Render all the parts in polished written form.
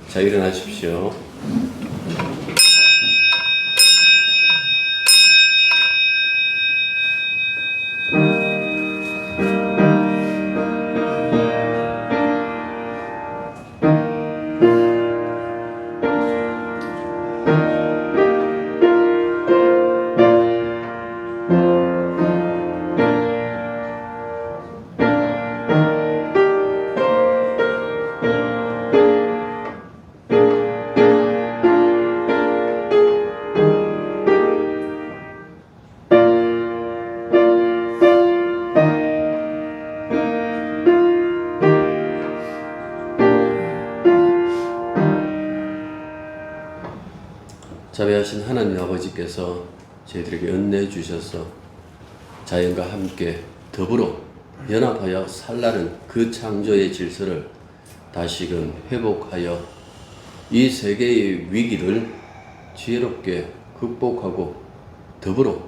자, 일어나십시오. 자비하신 하나님 아버지께서 저희들에게 은혜 주셔서 자연과 함께 더불어 연합하여 살라는 그 창조의 질서를 다시금 회복하여 이 세계의 위기를 지혜롭게 극복하고 더불어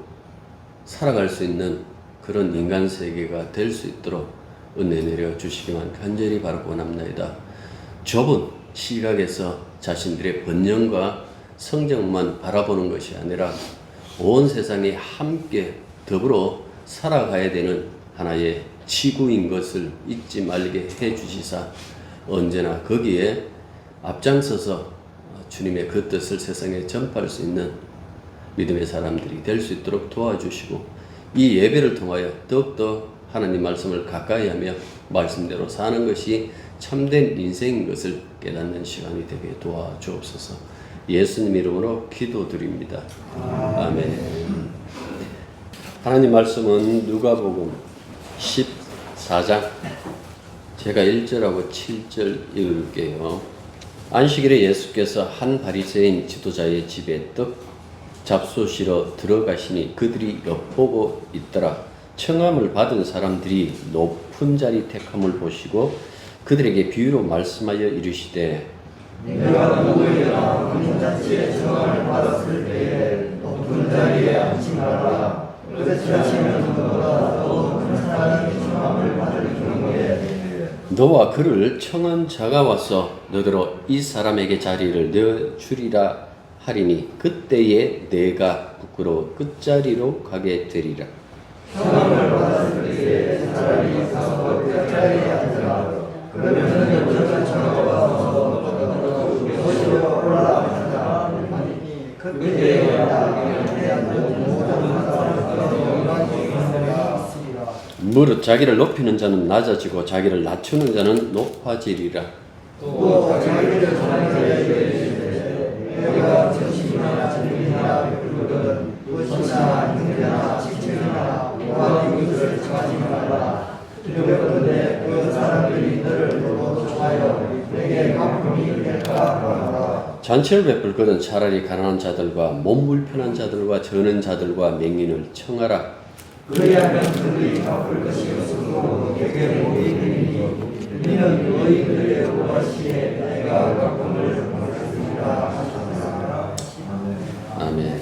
살아갈 수 있는 그런 인간 세계가 될 수 있도록 은혜 내려 주시기만 간절히 바라고 원합니다. 좁은 시각에서 자신들의 번영과 성장만 바라보는 것이 아니라 온 세상이 함께 더불어 살아가야 되는 하나의 지구인 것을 잊지 말게 해주시사 언제나 거기에 앞장서서 주님의 그 뜻을 세상에 전파할 수 있는 믿음의 사람들이 될 수 있도록 도와주시고 이 예배를 통하여 더욱더 하나님 말씀을 가까이 하며 말씀대로 사는 것이 참된 인생인 것을 깨닫는 시간이 되게 도와주옵소서. 예수님 이름으로 기도드립니다. 아멘. 하나님 말씀은 누가복음 14장 제가 1절하고 7절 읽을게요. 안식일에 예수께서 한 바리새인 지도자의 집에 떡 잡수시러 들어가시니 그들이 엿보고 있더라. 청함을 받은 사람들이 높은 자리 택함을 보시고 그들에게 비유로 말씀하여 이르시되 내가 누구에게나 높은 자치의 청함을 받았을 때에 높은 자리에 앉지 말라. 그렇지 않으면 그보다 더 높은 사람이 청함을 받을 경우에 너와 그를 청한 자가 와서 너더러 이 사람에게 자리를 내어주리라 하리니 그때에 내가 부끄러워 끝자리로 가게 되리라. 청함을 받았을 때에 차라리 가서 끝자리에 앉으라. 그러면 어떤 청함을 받아서 무릇 자기를 높이는 자는 낮아지고 자기를 낮추는 자는 높아지리라. 또 자기를 전하는 자에게 내가 정신이나 정신이나 그것은 무엇이나 형제나 친척이나 우와 이웃을 청하지 말라. 두렵건대 그 사람들이 너를 보고 좋아하여 내게 갚음이 될까 하라. 잔치를 베풀거든 차라리 가난한 자들과 몸 불편한 자들과 저는 자들과 맹인을 청하라. 그리하면 그들이 갚을 것이 없으므로 내게 모이리니 너희는 너희들의 오하시에 내가 갚음을 받았습니다 하셨느니라. 아멘.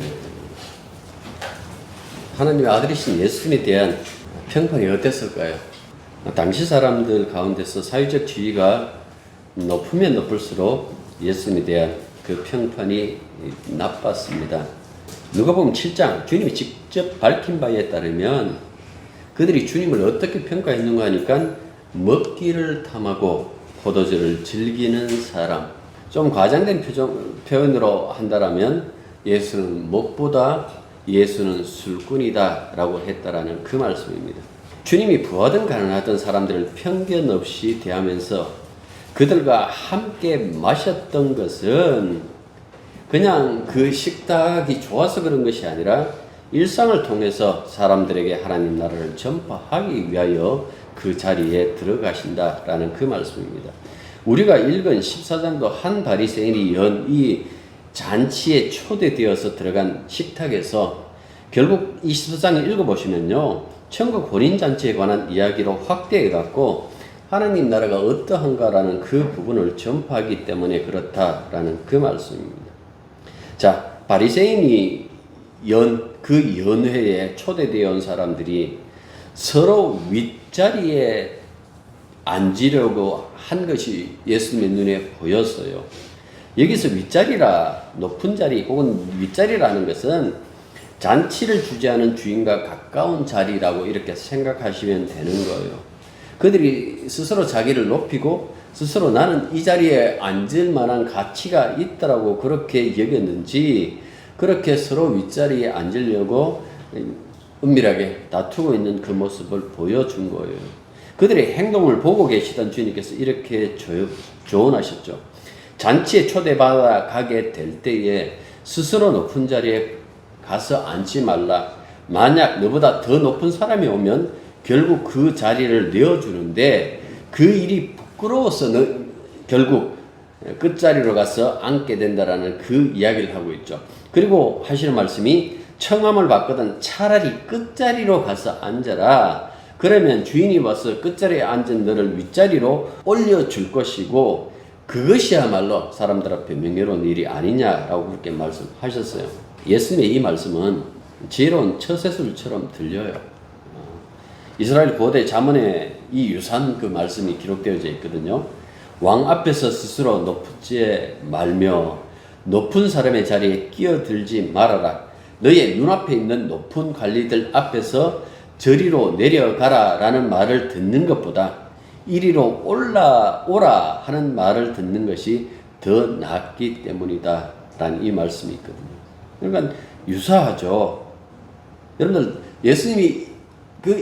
하나님의 아들이신 예수님에 대한 평판이 어땠을까요? 당시 사람들 가운데서 사회적 지위가 높으면 높을수록 예수님에 대한 그 평판이 나빴습니다. 누가복음 7장 주님이 직접 밝힌 바에 따르면 그들이 주님을 어떻게 평가했는가 하니까 먹기를 탐하고 포도주를 즐기는 사람. 좀 과장된 표현으로 한다라면 예수는 먹보다 예수는 술꾼이다 라고 했다라는 그 말씀입니다. 주님이 부하든 가난하든 사람들을 편견 없이 대하면서 그들과 함께 마셨던 것은 그냥 그 식탁이 좋아서 그런 것이 아니라 일상을 통해서 사람들에게 하나님 나라를 전파하기 위하여 그 자리에 들어가신다라는 그 말씀입니다. 우리가 읽은 14장도 한 바리새인이 연 이 잔치에 초대되어서 들어간 식탁에서 결국 이 14장을 읽어보시면요. 천국 혼인잔치에 관한 이야기로 확대해갖고 하나님 나라가 어떠한가라는 그 부분을 전파하기 때문에 그렇다라는 그 말씀입니다. 자, 바리새인이 그 연회에 초대되어 온 사람들이 서로 윗자리에 앉으려고 한 것이 예수님의 눈에 보였어요. 여기서 윗자리라, 높은 자리 혹은 윗자리라는 것은 잔치를 주재하는 주인과 가까운 자리라고 이렇게 생각하시면 되는 거예요. 그들이 스스로 자기를 높이고 스스로 나는 이 자리에 앉을 만한 가치가 있다라고 그렇게 여겼는지, 그렇게 서로 윗자리에 앉으려고 은밀하게 다투고 있는 그 모습을 보여준 거예요. 그들의 행동을 보고 계시던 주님께서 이렇게 조언하셨죠. 잔치에 초대받아 가게 될 때에 스스로 높은 자리에 가서 앉지 말라. 만약 너보다 더 높은 사람이 오면 결국 그 자리를 내어주는데 그 일이 부끄러워서 너 결국 끝자리로 가서 앉게 된다라는 그 이야기를 하고 있죠. 그리고 하시는 말씀이 청함을 받거든 차라리 끝자리로 가서 앉아라. 그러면 주인이 와서 끝자리에 앉은 너를 윗자리로 올려줄 것이고 그것이야말로 사람들 앞에 명예로운 일이 아니냐라고 그렇게 말씀하셨어요. 예수님의 이 말씀은 지혜로운 처세술처럼 들려요. 이스라엘 고대 자문에 이 유사한 그 말씀이 기록되어져 있거든요. 왕 앞에서 스스로 높지 말며 높은 사람의 자리에 끼어들지 말아라. 너의 눈앞에 있는 높은 관리들 앞에서 저리로 내려가라 라는 말을 듣는 것보다 이리로 올라오라 하는 말을 듣는 것이 더 낫기 때문이다 라는 이 말씀이 있거든요. 그러니까 유사하죠. 여러분들 예수님이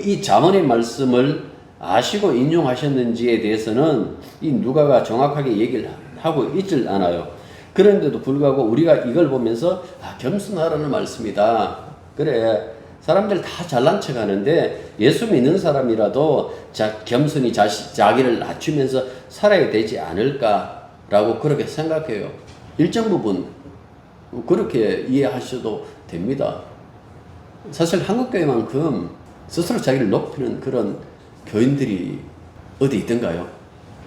이 잠언의 말씀을 아시고 인용하셨는지에 대해서는 이 누가가 정확하게 얘기를 하고 있질 않아요. 그런데도 불구하고 우리가 이걸 보면서 겸손하라는 말씀이다. 그래, 사람들 다 잘난 척 하는데 예수 믿는 사람이라도 겸손히 자기를 낮추면서 살아야 되지 않을까라고 그렇게 생각해요. 일정 부분 그렇게 이해하셔도 됩니다. 사실 한국교회만큼 스스로 자기를 높이는 그런 교인들이 어디 있던가요?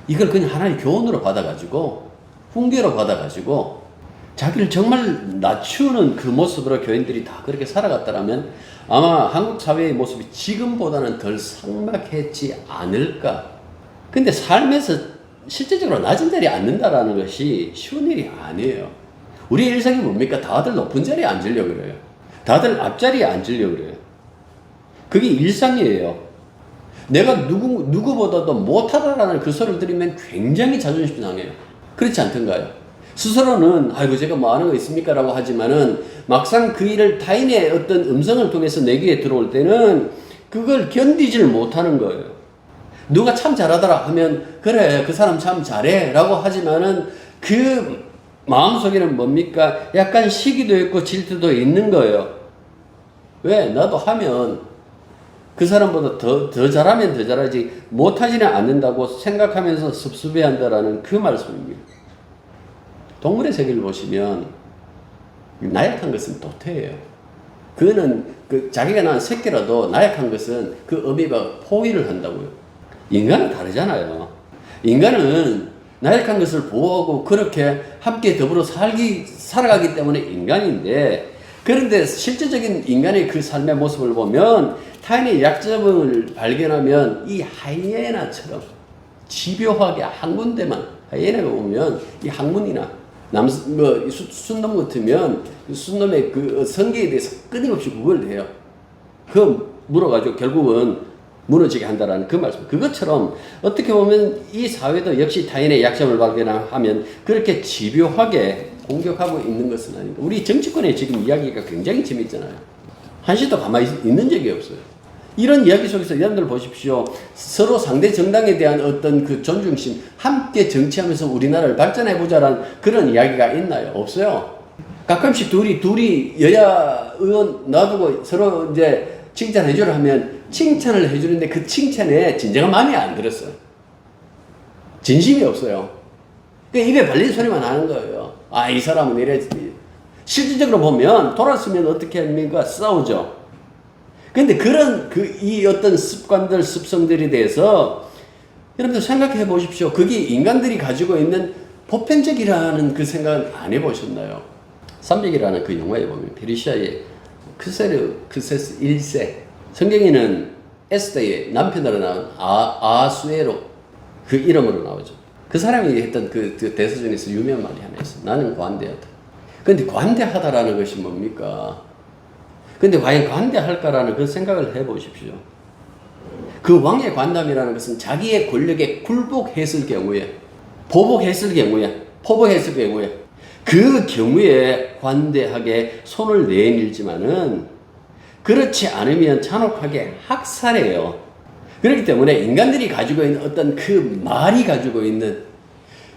이걸 그냥 하나의 교훈으로 받아가지고 훈계로 받아가지고 자기를 정말 낮추는 그 모습으로 교인들이 다 그렇게 살아갔다면 아마 한국 사회의 모습이 지금보다는 덜 삭막했지 않을까. 근데 삶에서 실제적으로 낮은 자리에 앉는다라는 것이 쉬운 일이 아니에요. 우리의 일상이 뭡니까? 다들 높은 자리에 앉으려고 그래요. 다들 앞자리에 앉으려고 그래요. 그게 일상이에요. 내가 누구보다도 못하다라는 그 소리를 들으면 굉장히 자존심 상해요. 그렇지 않던가요? 스스로는 아이고 제가 뭐 아는 거 있습니까? 라고 하지만은 막상 그 일을 타인의 어떤 음성을 통해서 내 귀에 들어올 때는 그걸 견디질 못하는 거예요. 누가 참 잘하더라 하면 그래 그 사람 참 잘해 라고 하지만은 그 마음속에는 뭡니까? 약간 시기도 있고 질투도 있는 거예요. 왜? 나도 하면 그 사람보다 더 잘하면 더 잘하지 못하지는 않는다고 생각하면서 섭섭해한다라는 그 말씀입니다. 동물의 세계를 보시면 나약한 것은 도태예요. 그거는 자기가 낳은 새끼라도 나약한 것은 그 어미가 포위를 한다고요. 인간은 다르잖아요. 인간은 나약한 것을 보호하고 그렇게 함께 더불어 살아가기 때문에 인간인데, 그런데 실제적인 인간의 그 삶의 모습을 보면 타인의 약점을 발견하면 이 하이에나처럼 집요하게 한 군데만, 하이에나가 보면 이 학문이나 순놈 같으면 순놈의 그 성격에 대해서 끊임없이 구걸을 해요. 그 물어가지고 결국은 무너지게 한다라는 그 말씀. 그것처럼 어떻게 보면 이 사회도 역시 타인의 약점을 발견하면 그렇게 집요하게 공격하고 있는 것은 아닌가. 우리 정치권의 지금 이야기가 굉장히 재밌잖아요. 한시도 가만히 있는 적이 없어요. 이런 이야기 속에서 여러분들 보십시오. 서로 상대 정당에 대한 어떤 그 존중심, 함께 정치하면서 우리나라를 발전해보자라는 그런 이야기가 있나요? 없어요. 가끔씩 둘이 여야 의원 놔두고 서로 이제 칭찬해주라 하면 칭찬을 해주는데 그 칭찬에 진정한 마음이 안 들었어요. 진심이 없어요. 그러니까 입에 발린 소리만 하는 거예요. 이 사람은 이래지. 실질적으로 보면 돌았으면 어떻게 합니까? 싸우죠. 근데 그런 이 어떤 습관들, 습성들에 대해서 여러분들 생각해 보십시오. 그게 인간들이 가지고 있는 보편적이라는 그 생각은 안 해보셨나요? 300이라는 그 영화에 보면 페르시아의 크세스 1세, 성경에는 에스더의 남편으로 나온 아수에로 그 이름으로 나오죠. 그 사람이 했던 그 대사 중에서 유명한 말이 하나 있어. 나는 관대하다. 근데 관대하다라는 것이 뭡니까? 근데 과연 관대할까라는 그 생각을 해보십시오. 그 왕의 관담이라는 것은 자기의 권력에 굴복했을 경우에, 보복했을 경우에, 포복했을 경우에, 그 경우에 관대하게 손을 내밀지만은 그렇지 않으면 잔혹하게 학살해요. 그렇기 때문에 인간들이 가지고 있는 어떤 그 말이 가지고 있는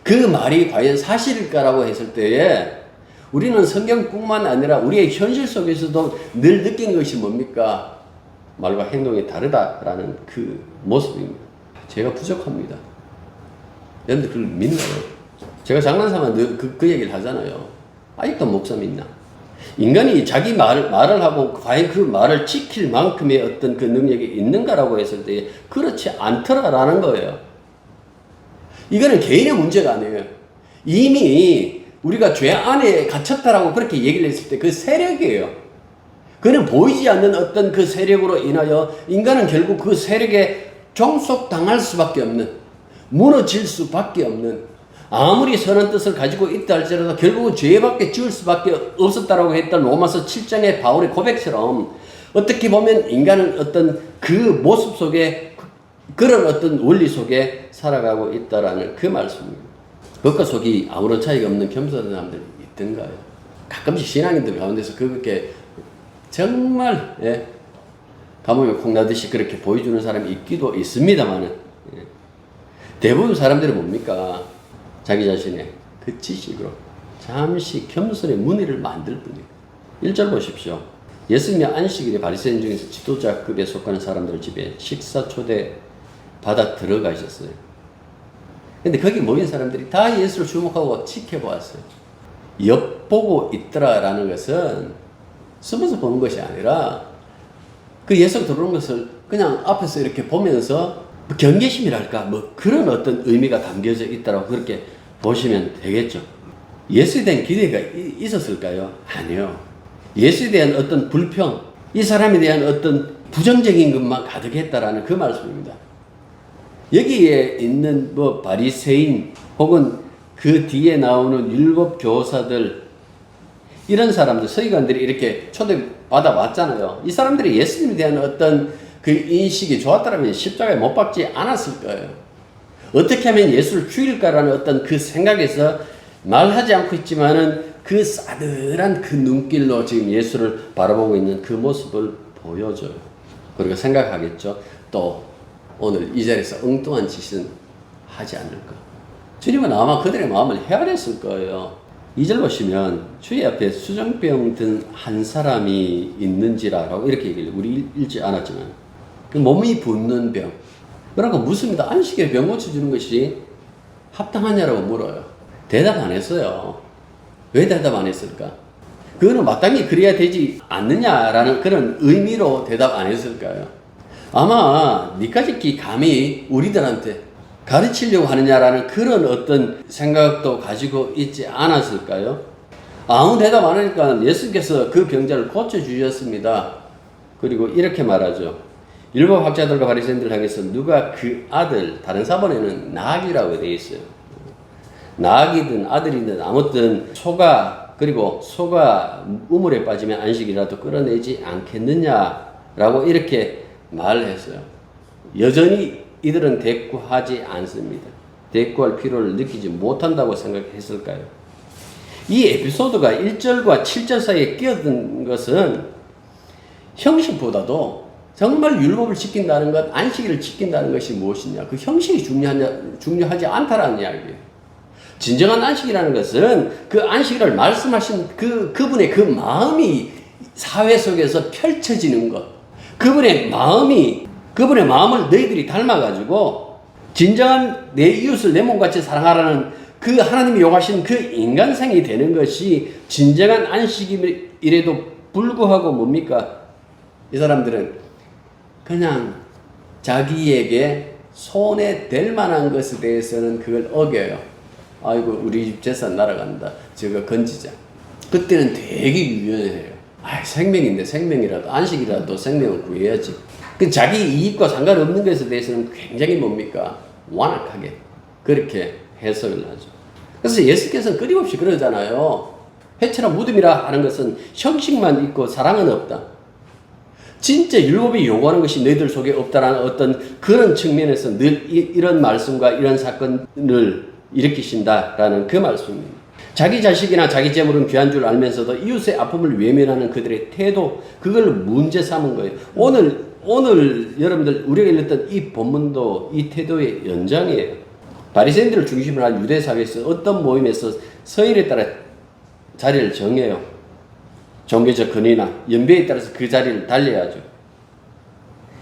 그 말이 과연 사실일까라고 했을 때에 우리는 성경뿐만 아니라 우리의 현실 속에서도 늘 느끼는 것이 뭡니까? 말과 행동이 다르다라는 그 모습입니다. 제가 부족합니다. 여러분들 그걸 믿나요? 제가 장난삼아 늘 그 얘기를 하잖아요. 아직도 목사 믿나? 인간이 자기 말을 하고 과연 그 말을 지킬 만큼의 어떤 그 능력이 있는가라고 했을 때 그렇지 않더라라는 거예요. 이거는 개인의 문제가 아니에요. 이미 우리가 죄 안에 갇혔다라고 그렇게 얘기를 했을 때 그 세력이에요. 그는 보이지 않는 어떤 그 세력으로 인하여 인간은 결국 그 세력에 종속당할 수밖에 없는, 무너질 수밖에 없는, 아무리 선한 뜻을 가지고 있다 할지라도 결국은 죄밖에 지을 수밖에 없었다라고 했던 로마서 7장의 바울의 고백처럼 어떻게 보면 인간은 어떤 그 모습 속에 그런 어떤 원리 속에 살아가고 있다라는 그 말씀입니다. 겉과 속이 아무런 차이가 없는 겸손한 사람들이 있던가요? 가끔씩 신앙인들 가운데서 그렇게 정말 가뭄에 콩나듯이 그렇게 보여주는 사람이 있기도 있습니다만은 대부분 사람들은 뭡니까? 자기 자신의 그 지식으로 잠시 겸손의 문의를 만들 뿐이에요. 1절 보십시오. 예수님이 안식일에 바리새인 중에서 지도자급에 속하는 사람들 집에 식사 초대 받아 들어가셨어요. 근데 거기 모인 사람들이 다 예수를 주목하고 지켜보았어요. 엿보고 있더라라는 것은 숨어서 보는 것이 아니라 그 예수가 들어오는 것을 그냥 앞에서 이렇게 보면서 경계심이랄까 그런 어떤 의미가 담겨져 있다고 그렇게 보시면 되겠죠. 예수에 대한 기대가 있었을까요? 아니요. 예수에 대한 어떤 불평, 이 사람에 대한 어떤 부정적인 것만 가득했다라는 그 말씀입니다. 여기에 있는 바리새인 혹은 그 뒤에 나오는 율법 교사들, 이런 사람들, 서기관들이 이렇게 초대받아 왔잖아요. 이 사람들이 예수님에 대한 어떤 그 인식이 좋았다면 십자가에 못 박지 않았을 거예요. 어떻게 하면 예수를 죽일까라는 어떤 그 생각에서 말하지 않고 있지만은 그 싸늘한 그 눈길로 지금 예수를 바라보고 있는 그 모습을 보여줘요. 그리고 생각하겠죠. 또 오늘 이 자리에서 엉뚱한 짓은 하지 않을까. 주님은 아마 그들의 마음을 헤아렸을 거예요. 2절 보시면 주의 앞에 수정병 든 한 사람이 있는지라라고 이렇게 얘기를 우리 읽지 않았지만 그 몸이 붓는 병. 그러니까 묻습니다. 안식일에 병 고쳐주는 것이 합당하냐라고 물어요. 대답 안 했어요. 왜 대답 안 했을까? 그거는 마땅히 그래야 되지 않느냐라는 그런 의미로 대답 안 했을까요? 아마 니까짓기 감히 우리들한테 가르치려고 하느냐라는 그런 어떤 생각도 가지고 있지 않았을까요? 아무 대답 안 하니까 예수께서 그 병자를 고쳐주셨습니다. 그리고 이렇게 말하죠. 율법 학자들과 바리새인들 향해서 누가 그 아들, 다른 사본에는 나귀라고 되어 있어요. 나귀든 아들이든 아무튼 소가, 그리고 소가 우물에 빠지면 안식이라도 끌어내지 않겠느냐라고 이렇게 말을 했어요. 여전히 이들은 대꾸하지 않습니다. 대꾸할 필요를 느끼지 못한다고 생각했을까요? 이 에피소드가 1절과 7절 사이에 끼어든 것은 형식보다도 정말 율법을 지킨다는 것, 안식일을 지킨다는 것이 무엇이냐, 그 형식이 중요하지 않다라는 이야기예요. 진정한 안식이라는 것은 그 안식일을 말씀하신 그분의 그 마음이 사회 속에서 펼쳐지는 것, 그분의 마음을 너희들이 닮아가지고 진정한 내 이웃을 내 몸같이 사랑하라는 그 하나님이 요구하신 그 인간성이 되는 것이 진정한 안식일에도 불구하고 뭡니까? 이 사람들은 그냥 자기에게 손에 될 만한 것에 대해서는 그걸 어겨요. 아이고 우리 집 재산 날아간다. 저거 건지자. 그때는 되게 유연해요. 생명인데 생명이라도 안식이라도 생명을 구해야지. 그 자기 이익과 상관없는 것에 대해서는 굉장히 뭡니까? 완악하게 그렇게 해석을 하죠. 그래서 예수께서는 끊임없이 그러잖아요. 회초나 무덤이라 하는 것은 형식만 있고 사랑은 없다. 진짜 율법이 요구하는 것이 너희들 속에 없다라는 어떤 그런 측면에서 늘 이런 말씀과 이런 사건을 일으키신다라는 그 말씀입니다. 자기 자식이나 자기 재물은 귀한 줄 알면서도 이웃의 아픔을 외면하는 그들의 태도, 그걸 문제 삼은 거예요. 오늘 여러분들 우리가 읽었던 이 본문도 이 태도의 연장이에요. 바리새인들을 중심으로 한 유대 사회에서 어떤 모임에서 서열에 따라 자리를 정해요. 종교적 권위나 연배에 따라서 그 자리를 달려야죠.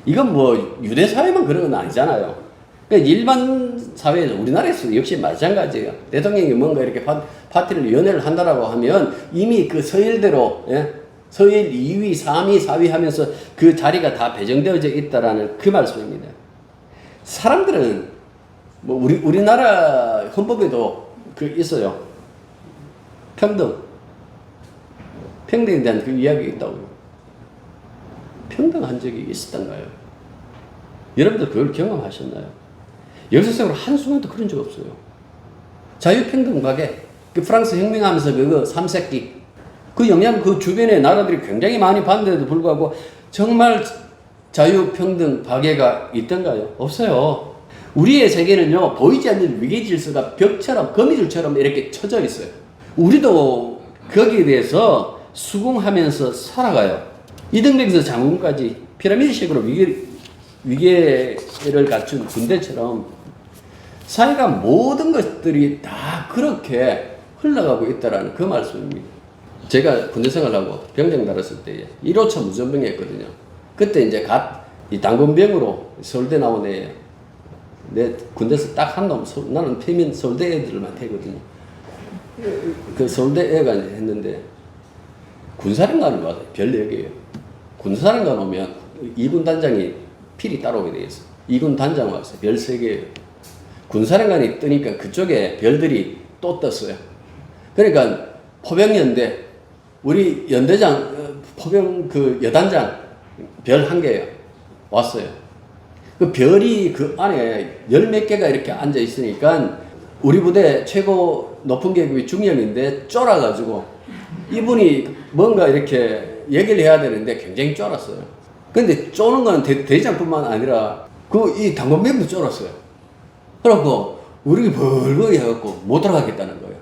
이건 뭐 유대 사회만 그런 건 아니잖아요. 그러니까 일반 사회에서 우리나라에서 역시 마찬가지예요. 대통령이 뭔가 이렇게 파티를 연회를 한다라고 하면 이미 그 서열대로 서열 2위, 3위, 4위 하면서 그 자리가 다 배정되어져 있다라는 그 말씀입니다. 사람들은 뭐 우리나라 헌법에도 그 있어요. 평등에 대한 그 이야기가 있다고요. 평등한 적이 있었던가요? 여러분들 그걸 경험하셨나요? 역사적으로 한순간도 그런 적 없어요. 자유평등 가게, 그 프랑스 혁명하면서 그거 3세기, 그 영향, 그 주변의 나라들이 굉장히 많이 봤는데도 불구하고 정말 자유평등 박애가 있던가요? 없어요. 우리의 세계는요, 보이지 않는 위계 질서가 벽처럼, 거미줄처럼 이렇게 쳐져 있어요. 우리도 거기에 대해서 수긍하면서 살아가요. 이등병에서 장군까지 피라미드식으로 위계를 갖춘 군대처럼 사회가 모든 것들이 다 그렇게 흘러가고 있다라는 그 말씀입니다. 제가 군대 생활하고 병장 달았을 때 1호차 무전병이었거든요. 그때 이제 이 단군병으로 서울대 나온 애, 내 군대에서 딱 한 놈, 나는 페민 서울대 애들만 했거든요. 그 서울대 애가 했는데 군사령관이 와서 별 4개예요. 군사령관 오면 2군 단장이 필히 따라오게 돼 있어. 2군 단장 와서 별 3개예요. 군사령관이 뜨니까 그쪽에 별들이 또 떴어요. 그러니까 포병연대, 우리 연대장, 포병 그 여단장 별 1개예요. 왔어요. 그 별이 그 안에 10몇 개가 이렇게 앉아 있으니까 우리 부대 최고 높은 계급이 중령인데 쫄아가지고 이분이 뭔가 이렇게 얘기를 해야 되는데 굉장히 쫄았어요. 근데 쪼는 건 대장뿐만 아니라 이 당번병도 쫄았어요. 그래갖고 우리 벌벌 해갖고 못 들어가겠다는 거예요.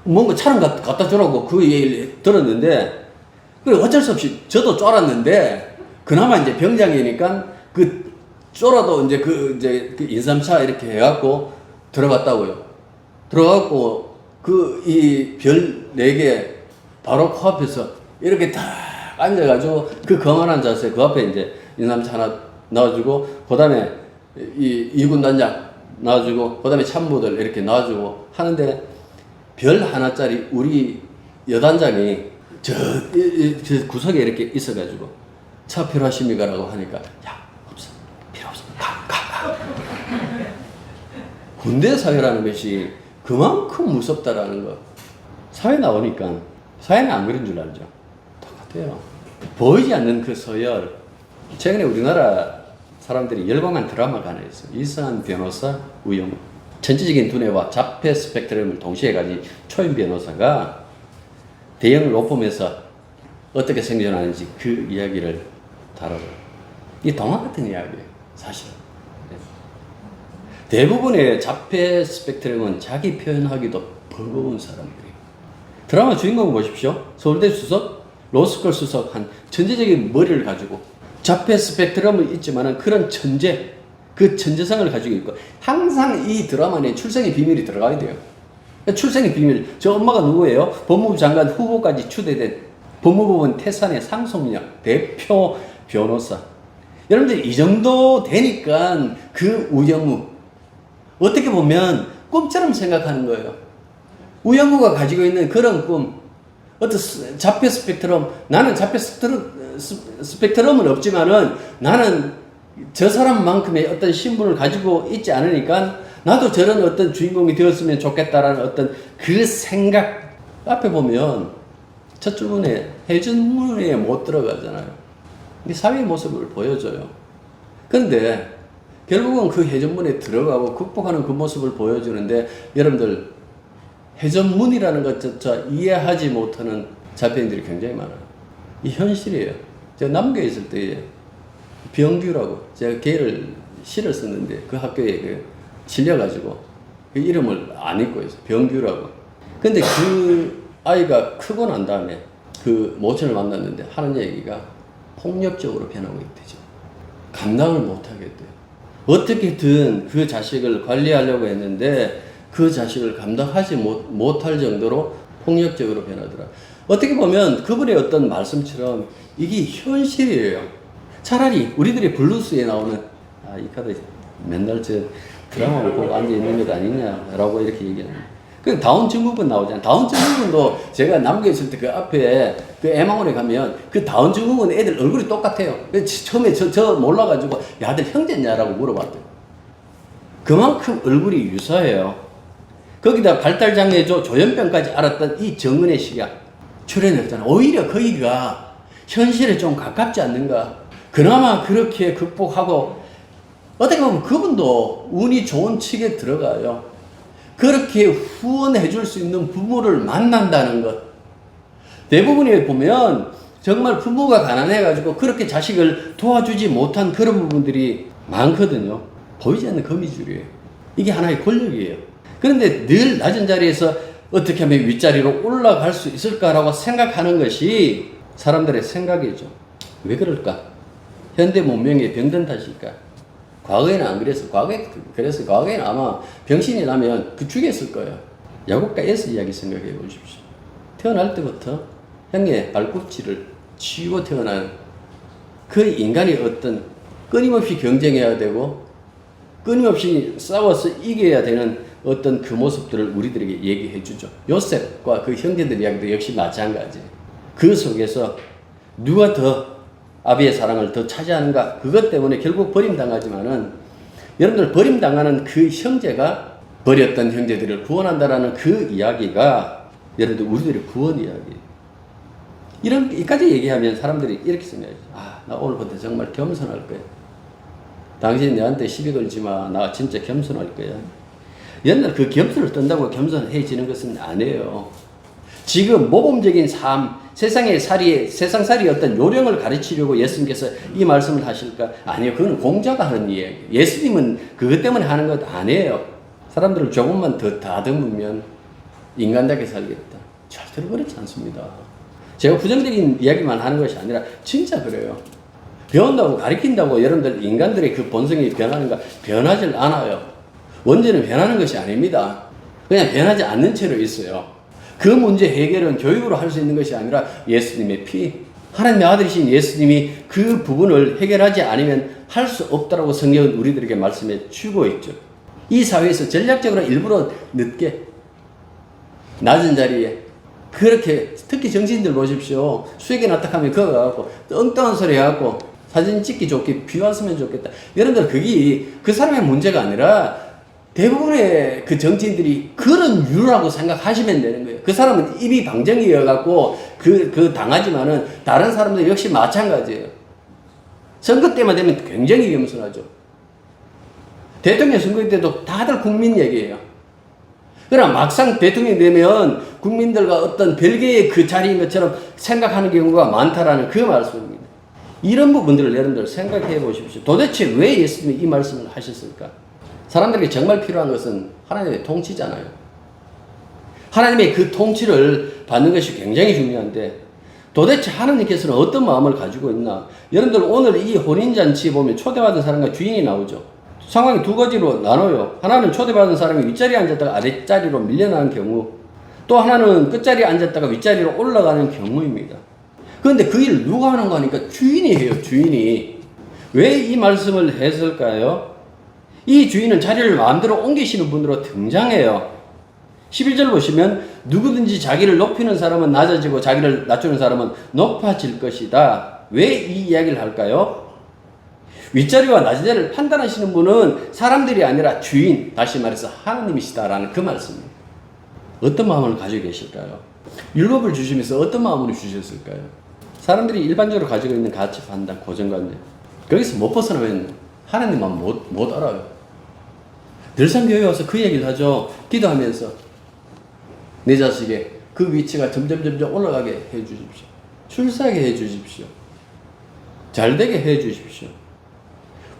뭔가 차를 갖다 주라고 그 얘기를 들었는데 그래 어쩔 수 없이 저도 쫄았는데 그나마 이제 병장이니까 그 쫄아도 이제 그 인삼차 이렇게 해갖고 들어갔다고요. 들어갔고 이 별 4개 바로 코앞에서 이렇게 딱 앉아가지고 그 거만한 자세 그 앞에 이제 인삼차 하나 놔주고 그 다음에 이 2군 단장 놔주고 그 다음에 참모들 이렇게 놔주고 하는데 별 하나짜리 우리 여단장이 저 구석에 이렇게 있어가지고 차 필요하십니까? 라고 하니까 야 없어 필요 없어 가 군대 사회라는 것이 그만큼 무섭다라는 거. 사회 나오니까 사회는 안 그런 줄 알죠. 똑같아요. 보이지 않는 그 서열. 최근에 우리나라 사람들이 열광한 드라마가 하나 있어요. 이상한 변호사 우영우. 전체적인 두뇌와 자폐 스펙트럼을 동시에 가진 초임 변호사가 대형 로펌에서 어떻게 생존하는지 그 이야기를 다뤄요. 이 동화 같은 이야기예요. 사실은. 대부분의 자폐 스펙트럼은 자기 표현하기도 버거운 사람들이에요. 드라마 주인공 보십시오. 서울대 수석, 로스쿨 수석 한 천재적인 머리를 가지고 자폐 스펙트럼은 있지만은 그런 그 천재성을 가지고 있고 항상 이 드라마 내에 출생의 비밀이 들어가야 돼요. 출생의 비밀. 저 엄마가 누구예요? 법무부 장관 후보까지 추대된 법무법원 태산의 상속력 대표 변호사. 여러분들 이 정도 되니까 그 우영우 어떻게 보면 꿈처럼 생각하는 거예요. 우영우가 가지고 있는 그런 꿈, 어떤 자폐 스펙트럼, 나는 자폐 스펙트럼은 없지만은 나는 저 사람만큼의 어떤 신분을 가지고 있지 않으니까 나도 저런 어떤 주인공이 되었으면 좋겠다라는 어떤 그 생각 앞에 보면 첫 줄문에 해전문에 못 들어가잖아요. 이 사회의 모습을 보여줘요. 그런데 결국은 그 회전문에 들어가고 극복하는 그 모습을 보여주는데 여러분들 회전문이라는 것조차 이해하지 못하는 자폐인들이 굉장히 많아요. 이 현실이에요. 제가 남교에 있을 때 병규라고 제가 걔를 시를 썼는데 그 학교에 실려가지고 그 이름을 안 잊고 있어요. 병규라고. 근데 그 아이가 크고 난 다음에 그 모친을 만났는데 하는 얘기가 폭력적으로 변하고 있대죠. 감당을 못하겠대요. 어떻게든 그 자식을 관리하려고 했는데 그 자식을 감당하지 못할 정도로 폭력적으로 변하더라. 어떻게 보면 그분의 어떤 말씀처럼 이게 현실이에요. 차라리 우리들의 블루스에 나오는 이 카드 맨날 저 드라마를 보고 앉아있는 것 아니냐라고 이렇게 얘기합니다. 그 다운 증후군 나오잖아요. 다운 증후군도 제가 남겨 있을 때 그 앞에 그 에마원에 가면 그 다운 증후군 애들 얼굴이 똑같아요. 처음에 저 몰라가지고 야들 형제냐라고 물어봤대요. 그만큼 얼굴이 유사해요. 거기다 발달장애 조현병까지 알았던 이 정은의 씨가 출연했잖아요. 오히려 거기가 현실에 좀 가깝지 않는가. 그나마 그렇게 극복하고 어떻게 보면 그분도 운이 좋은 측에 들어가요. 그렇게 후원해 줄 수 있는 부모를 만난다는 것. 대부분에 보면 정말 부모가 가난해가지고 그렇게 자식을 도와주지 못한 그런 부분들이 많거든요. 보이지 않는 거미줄이에요. 이게 하나의 권력이에요. 그런데 늘 낮은 자리에서 어떻게 하면 윗자리로 올라갈 수 있을까라고 생각하는 것이 사람들의 생각이죠. 왜 그럴까? 현대 문명의 병든 탓일까? 과거에는 안 그랬어. 과거에는 아마 병신이 나면 죽였을 거예요. 야곱과 에서 이야기 생각해 보십시오. 태어날 때부터 형의 발꿈치를 쥐고 태어난 그 인간이 어떤 끊임없이 경쟁해야 되고 끊임없이 싸워서 이겨야 되는 어떤 그 모습들을 우리들에게 얘기해 주죠. 요셉과 그 형제들 이야기도 역시 마찬가지. 그 속에서 누가 더 아비의 사랑을 더 차지하는가? 그것 때문에 결국 버림당하지만은 여러분들 버림당하는 그 형제가 버렸던 형제들을 구원한다라는 그 이야기가 여러분들 우리들의 구원 이야기. 이까지 얘기하면 사람들이 이렇게 생각해요. 나 오늘부터 정말 겸손할 거야. 당신 내한테 시비 걸지 마. 나 진짜 겸손할 거야. 옛날 그 겸손을 뜬다고 겸손해지는 것은 아니에요. 지금 모범적인 삶, 세상살이의 어떤 요령을 가르치려고 예수님께서 이 말씀을 하실까? 아니요. 그건 공자가 하는 이야기. 예수님은 그것 때문에 하는 것 아니에요. 사람들을 조금만 더 다듬으면 인간답게 살겠다. 절대로 그렇지 않습니다. 제가 부정적인 이야기만 하는 것이 아니라 진짜 그래요. 배운다고 가르친다고 여러분들 인간들의 그 본성이 변하는가? 변하질 않아요. 원죄는 변하는 것이 아닙니다. 그냥 변하지 않는 채로 있어요. 그 문제 해결은 교육으로 할 수 있는 것이 아니라 예수님의 피, 하나님의 아들이신 예수님이 그 부분을 해결하지 않으면 할 수 없다라고 성경은 우리들에게 말씀해 주고 있죠. 이 사회에서 전략적으로 일부러 늦게 낮은 자리에 그렇게 특히 정치인들 보십시오. 수익이 납득하면 그거 가갖고 엉뚱한 소리 해갖고 사진 찍기 좋게 비왔으면 좋겠다. 여러분들 그게 그 사람의 문제가 아니라 대부분의 그 정치인들이 그런 이유라고 생각하시면 되는 거예요. 그 사람은 입이 방정이어갖고 그 당하지만은 다른 사람들 역시 마찬가지예요. 선거 때만 되면 굉장히 겸손하죠. 대통령 선거 때도 다들 국민 얘기예요. 그러나 막상 대통령이 되면 국민들과 어떤 별개의 그 자리인 것처럼 생각하는 경우가 많다라는 그 말씀입니다. 이런 부분들을 여러분들 생각해 보십시오. 도대체 왜 예수님이 이 말씀을 하셨을까? 사람들에게 정말 필요한 것은 하나님의 통치잖아요. 하나님의 그 통치를 받는 것이 굉장히 중요한데 도대체 하나님께서는 어떤 마음을 가지고 있나? 여러분들 오늘 이 혼인잔치 보면 초대받은 사람과 주인이 나오죠. 상황이 두 가지로 나눠요. 하나는 초대받은 사람이 윗자리에 앉았다가 아랫자리로 밀려나는 경우, 또 하나는 끝자리에 앉았다가 윗자리로 올라가는 경우입니다. 그런데 그 일을 누가 하는 거 하니까 주인이 해요. 주인이. 왜 이 말씀을 했을까요? 이 주인은 자리를 마음대로 옮기시는 분으로 등장해요. 11절 보시면 누구든지 자기를 높이는 사람은 낮아지고 자기를 낮추는 사람은 높아질 것이다. 왜 이 이야기를 할까요? 윗자리와 낮은 자리를 판단하시는 분은 사람들이 아니라 주인, 다시 말해서 하나님이시다라는 그 말씀입니다. 어떤 마음을 가지고 계실까요? 율법을 주시면서 어떤 마음으로 주셨을까요? 사람들이 일반적으로 가지고 있는 가치 판단, 고정관념. 거기서 못 벗어나면 하나님만 못 알아요. 늘상 교회 와서 그 얘기를 하죠. 기도하면서 내 자식의 그 위치가 점점 올라가게 해 주십시오. 출세하게 해 주십시오. 잘 되게 해 주십시오.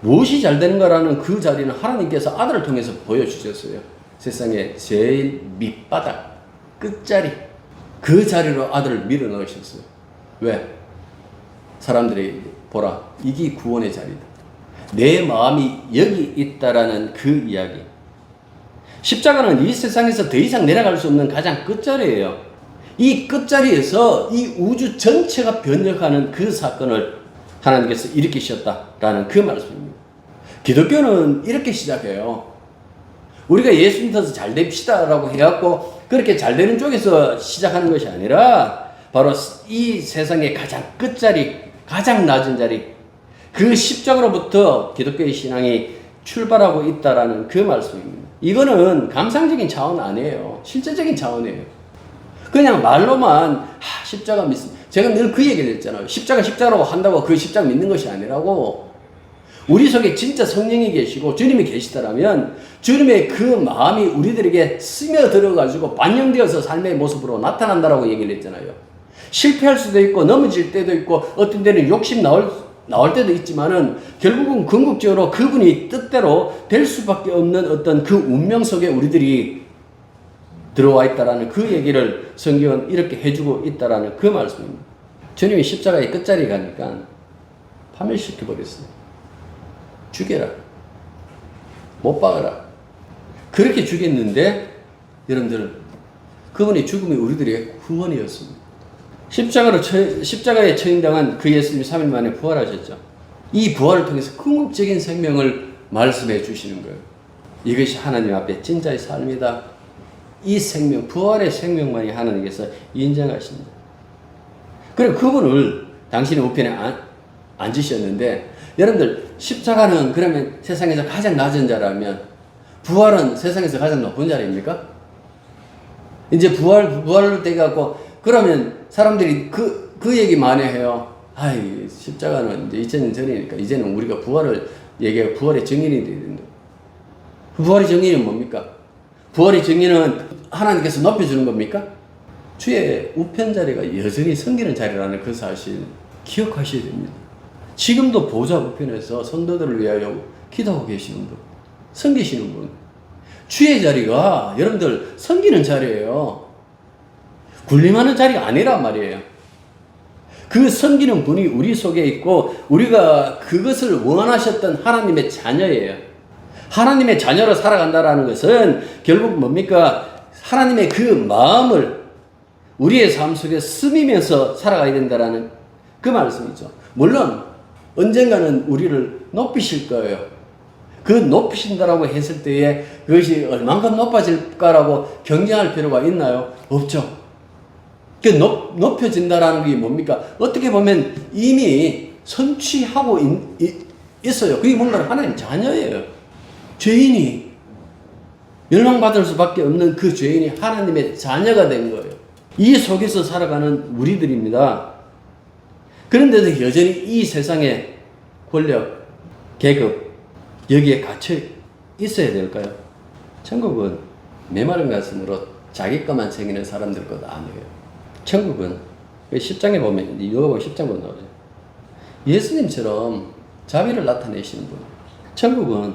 무엇이 잘 되는가라는 그 자리는 하나님께서 아들을 통해서 보여주셨어요. 세상의 제일 밑바닥, 끝자리, 그 자리로 아들을 밀어넣으셨어요. 왜? 사람들이 보라, 이게 구원의 자리다. 내 마음이 여기 있다라는 그 이야기. 십자가는 이 세상에서 더 이상 내려갈 수 없는 가장 끝자리예요. 이 끝자리에서 이 우주 전체가 변혁하는 그 사건을 하나님께서 일으키셨다라는 그 말씀입니다. 기독교는 이렇게 시작해요. 우리가 예수 믿어서 잘 됩시다라고 해갖고 그렇게 잘 되는 쪽에서 시작하는 것이 아니라 바로 이 세상의 가장 끝자리, 가장 낮은 자리, 그 십자가로부터 기독교의 신앙이 출발하고 있다라는 그 말씀입니다. 이거는 감상적인 차원 아니에요. 실제적인 차원이에요. 그냥 말로만 십자가 믿습니다. 제가 늘 그 얘기를 했잖아요. 십자가라고 한다고 그 십자가 믿는 것이 아니라고. 우리 속에 진짜 성령이 계시고 주님이 계시다라면 주님의 그 마음이 우리들에게 스며들어가지고 반영되어서 삶의 모습으로 나타난다라고 얘기를 했잖아요. 실패할 수도 있고 넘어질 때도 있고 어떤 데는 욕심 나올 때도 있지만은 결국은 궁극적으로 그분이 뜻대로 될 수밖에 없는 어떤 그 운명 속에 우리들이 들어와 있다라는 그 얘기를 성경은 이렇게 해주고 있다라는 그 말씀입니다. 주님이 십자가의 끝자리에 가니까 파멸시켜버렸어요. 죽여라. 못 박아라. 그렇게 죽였는데 여러분들 그분의 죽음이 우리들의 구원이었습니다. 십자가에 처형당한 그 예수님이 3일 만에 부활하셨죠. 이 부활을 통해서 궁극적인 생명을 말씀해 주시는 거예요. 이것이 하나님 앞에 진짜의 삶이다. 이 생명, 부활의 생명만이 하나님께서 인정하십니다. 그리고 그분을 당신의 우편에 앉으셨는데 여러분들 십자가는 그러면 세상에서 가장 낮은 자라면 부활은 세상에서 가장 높은 자리입니까? 이제 부활을 돼갖고 그러면 사람들이 그 얘기 많이 해요. 아이, 십자가는 이제 2000년 전이니까 이제는 우리가 부활을 얘기하고 부활의 증인이 돼야 된다. 부활의 증인은 뭡니까? 부활의 증인은 하나님께서 높여주는 겁니까? 주의 우편 자리가 여전히 섬기는 자리라는 그 사실 기억하셔야 됩니다. 지금도 보좌 우편에서 성도들을 위하여 기도하고 계시는 분, 섬기시는 분. 주의 자리가 여러분들 섬기는 자리예요. 군림하는 자리가 아니란 말이에요. 그 섬기는 분이 우리 속에 있고 우리가 그것을 원하셨던 하나님의 자녀예요. 하나님의 자녀로 살아간다는 것은 결국 뭡니까? 하나님의 그 마음을 우리의 삶 속에 스미면서 살아가야 된다는 그 말씀이죠. 물론 언젠가는 우리를 높이실 거예요. 그 높이신다라고 했을 때에 그것이 얼만큼 높아질까라고 경쟁할 필요가 있나요? 없죠. 그 높여진다라는 게 뭡니까? 어떻게 보면 이미 선취하고 있어요. 그게 뭔가 하나님 자녀예요. 죄인이 멸망받을 수밖에 없는 그 죄인이 하나님의 자녀가 된 거예요. 이 속에서 살아가는 우리들입니다. 그런데도 여전히 이 세상의 권력, 계급, 여기에 갇혀 있어야 될까요? 천국은 메마른 가슴으로 자기 것만 챙기는 사람들 것 아니에요. 천국은 10장에 보면, 요한복음 10장 보면 나오죠. 예수님처럼 자비를 나타내시는 분. 천국은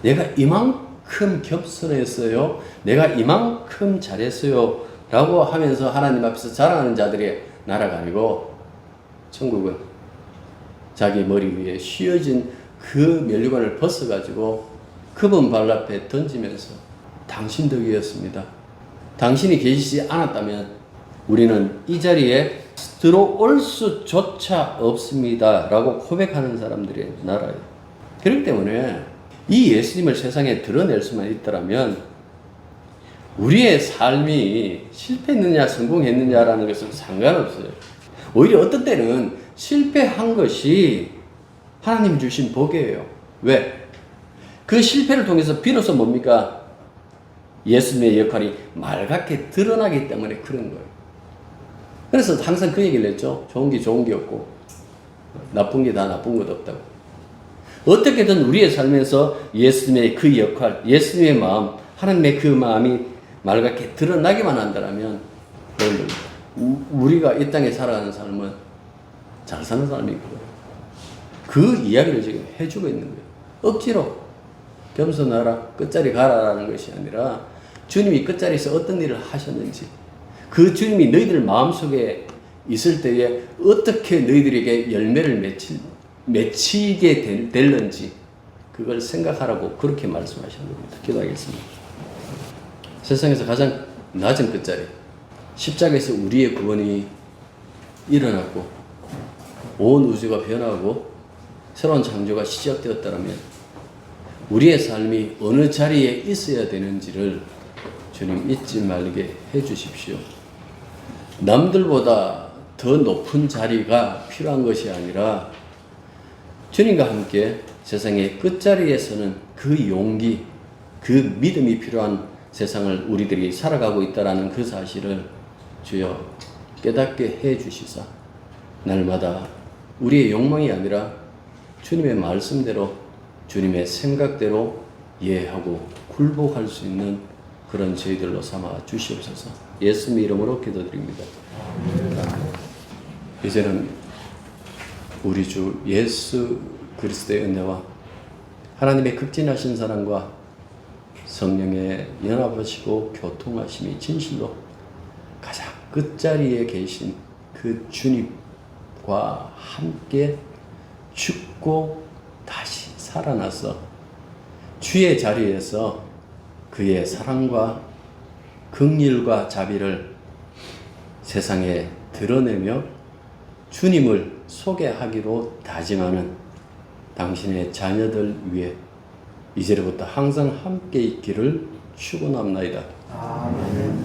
내가 이만큼 겸손했어요. 내가 이만큼 잘했어요. 라고 하면서 하나님 앞에서 자랑하는 자들의 나라가 아니고 천국은 자기 머리 위에 씌어진 그 면류관을 벗어가지고 그분 발 앞에 던지면서 당신 덕이었습니다. 당신이 계시지 않았다면 우리는 이 자리에 들어올 수조차 없습니다. 라고 고백하는 사람들의 나라예요. 그렇기 때문에 이 예수님을 세상에 드러낼 수만 있더라면 우리의 삶이 실패했느냐 성공했느냐라는 것은 상관없어요. 오히려 어떤 때는 실패한 것이 하나님이 주신 복이에요. 왜? 그 실패를 통해서 비로소 뭡니까? 예수님의 역할이 맑게 드러나기 때문에 그런 거예요. 그래서 항상 그 얘기를 했죠. 좋은 게 좋은 게 없고 나쁜 게 다 나쁜 것 없다고. 어떻게든 우리의 삶에서 예수님의 그 역할, 예수님의 마음, 하나님의 그 마음이 맑게 드러나기만 한다면 우리가 이 땅에 살아가는 삶은 잘 사는 삶이고 그 이야기를 지금 해주고 있는 거예요. 억지로 겸손하라, 끝자리 가라라는 것이 아니라 주님이 끝자리에서 어떤 일을 하셨는지 그 주님이 너희들 마음속에 있을 때에 어떻게 너희들에게 열매를 맺히게 될는지 그걸 생각하라고 그렇게 말씀하시는 겁니다. 기도하겠습니다. 세상에서 가장 낮은 끝자리 십자가에서 우리의 구원이 일어났고 온 우주가 변하고 새로운 창조가 시작되었다면 우리의 삶이 어느 자리에 있어야 되는지를 주님 잊지 말게 해주십시오. 남들보다 더 높은 자리가 필요한 것이 아니라 주님과 함께 세상의 끝자리에서는 그 용기, 그 믿음이 필요한 세상을 우리들이 살아가고 있다는 그 사실을 주여 깨닫게 해 주시사 날마다 우리의 욕망이 아니라 주님의 말씀대로 주님의 생각대로 이해하고 굴복할 수 있는 그런 저희들로 삼아 주시옵소서. 예수님 이름으로 기도드립니다. 이제는 우리 주 예수 그리스도의 은혜와 하나님의 극진하신 사랑과 성령의 연합하시고 교통하심이 진실로 가장 끝자리에 계신 그 주님과 함께 죽고 다시 살아나서 주의 자리에서 그의 사랑과 긍휼과 자비를 세상에 드러내며 주님을 소개하기로 다짐하는 당신의 자녀들 위해 이제부터 항상 함께 있기를 축원합나이다. 아멘.